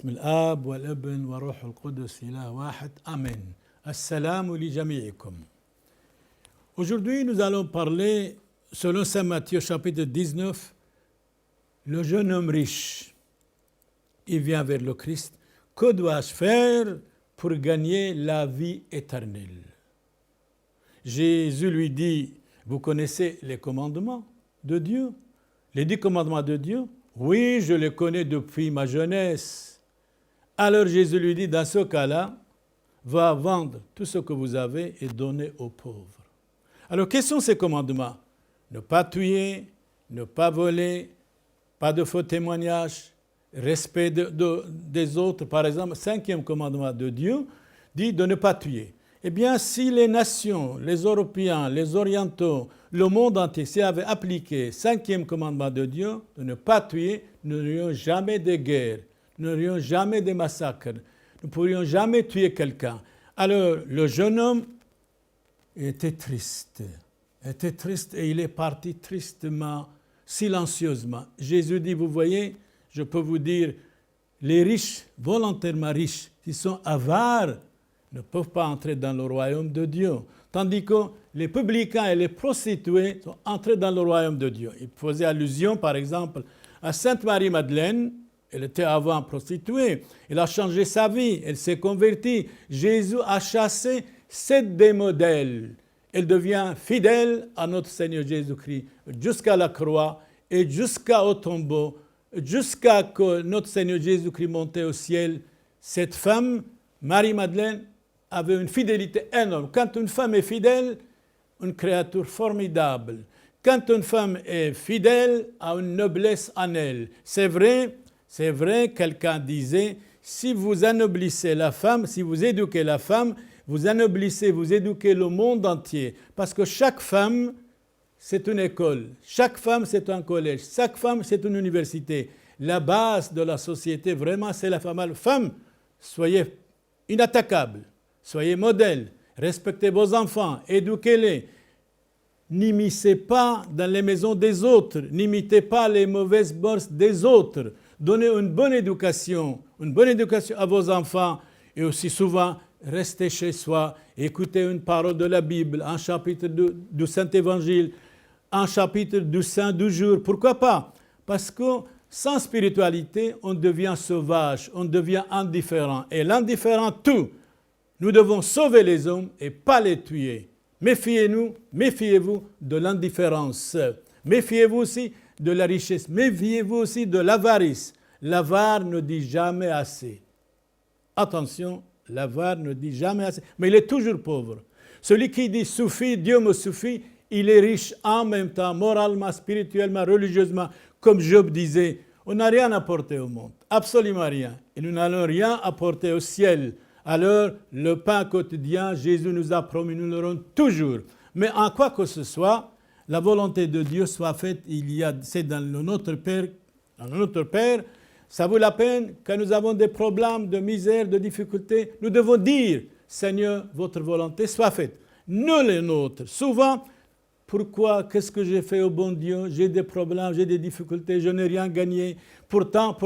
بسم الآب والابن وروح القدس إله واحد. Amen. Assalamu li jami'ikum. Aujourd'hui, nous allons parler, selon saint Matthieu chapitre 19, le jeune homme riche. Il vient vers le Christ. Que dois-je faire pour gagner la vie éternelle? Jésus lui dit, vous connaissez les commandements de Dieu? Les 10 commandements de Dieu? Oui, je les connais depuis ma jeunesse. Alors Jésus lui dit, dans ce cas-là, va vendre tout ce que vous avez et donner aux pauvres. Alors, quels sont ces commandements? Ne pas tuer, ne pas voler, pas de faux témoignages, respect des autres. Par exemple, 5e commandement de Dieu dit de ne pas tuer. Eh bien, si les nations, les Européens, les Orientaux, le monde entier s'y avaient appliqué 5e commandement de Dieu, de ne pas tuer, nous n'aurions jamais de guerre, nous n'aurions jamais de massacres, nous ne pourrions jamais tuer quelqu'un. Alors, le jeune homme était triste et il est parti tristement, silencieusement. Jésus dit, vous voyez, je peux vous dire, les riches, volontairement riches, qui sont avares, ne peuvent pas entrer dans le royaume de Dieu. Tandis que les publicains et les prostituées sont entrés dans le royaume de Dieu. Il faisait allusion, par exemple, à Sainte Marie-Madeleine. Elle était avant prostituée. Elle a changé sa vie. Elle s'est convertie. Jésus a chassé 7 des modèles. Elle devient fidèle à notre Seigneur Jésus-Christ jusqu'à la croix et jusqu'au tombeau, jusqu'à ce que notre Seigneur Jésus-Christ montait au ciel. Cette femme, Marie-Madeleine, avait une fidélité énorme. Quand une femme est fidèle, une créature formidable. Quand une femme est fidèle, a une noblesse en elle. C'est vrai, quelqu'un disait, si vous anoblissez la femme, si vous éduquez la femme, vous anoblissez, vous éduquez le monde entier. Parce que chaque femme, c'est une école. Chaque femme, c'est un collège. Chaque femme, c'est une université. La base de la société, vraiment, c'est la femme. Alors, femme, soyez inattaquables. Soyez modèles, respectez vos enfants, éduquez-les. N'imitez pas dans les maisons des autres, n'imitez pas les mauvaises mœurs des autres. Donnez une bonne éducation à vos enfants et aussi souvent, restez chez soi, écoutez une parole de la Bible, un chapitre du Saint-Évangile, un chapitre du Saint du jour. Pourquoi pas? Parce que sans spiritualité, on devient sauvage, on devient indifférent. Et l'indifférent tue. Nous devons sauver les hommes et pas les tuer. Méfiez-vous de l'indifférence. Méfiez-vous aussi de la richesse. Méfiez-vous aussi de l'avarice. L'avare ne dit jamais assez. Attention, l'avare ne dit jamais assez. Mais il est toujours pauvre. Celui qui dit « suffit, Dieu me suffit », il est riche en même temps, moralement, spirituellement, religieusement. Comme Job disait, on n'a rien apporté au monde. Absolument rien. Et nous n'allons rien apporter au ciel. Alors, le pain quotidien, Jésus nous a promis, nous l'aurons toujours. Mais en quoi que ce soit, la volonté de Dieu soit faite, c'est dans notre Père. Dans notre Père, ça vaut la peine, quand nous avons des problèmes, de misère, de difficultés, nous devons dire, Seigneur, votre volonté soit faite. Non les nôtres. Souvent, pourquoi, qu'est-ce que j'ai fait au bon Dieu? J'ai des problèmes, j'ai des difficultés, je n'ai rien gagné. Pourtant,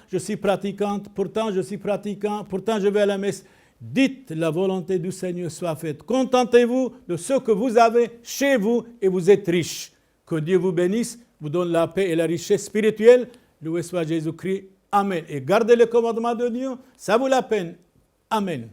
je suis pratiquante, pourtant je vais à la messe. Dites la volonté du Seigneur soit faite. Contentez-vous de ce que vous avez chez vous et vous êtes riche. Que Dieu vous bénisse, vous donne la paix et la richesse spirituelle. Loué soit Jésus-Christ. Amen. Et gardez les commandements de Dieu, ça vaut la peine. Amen.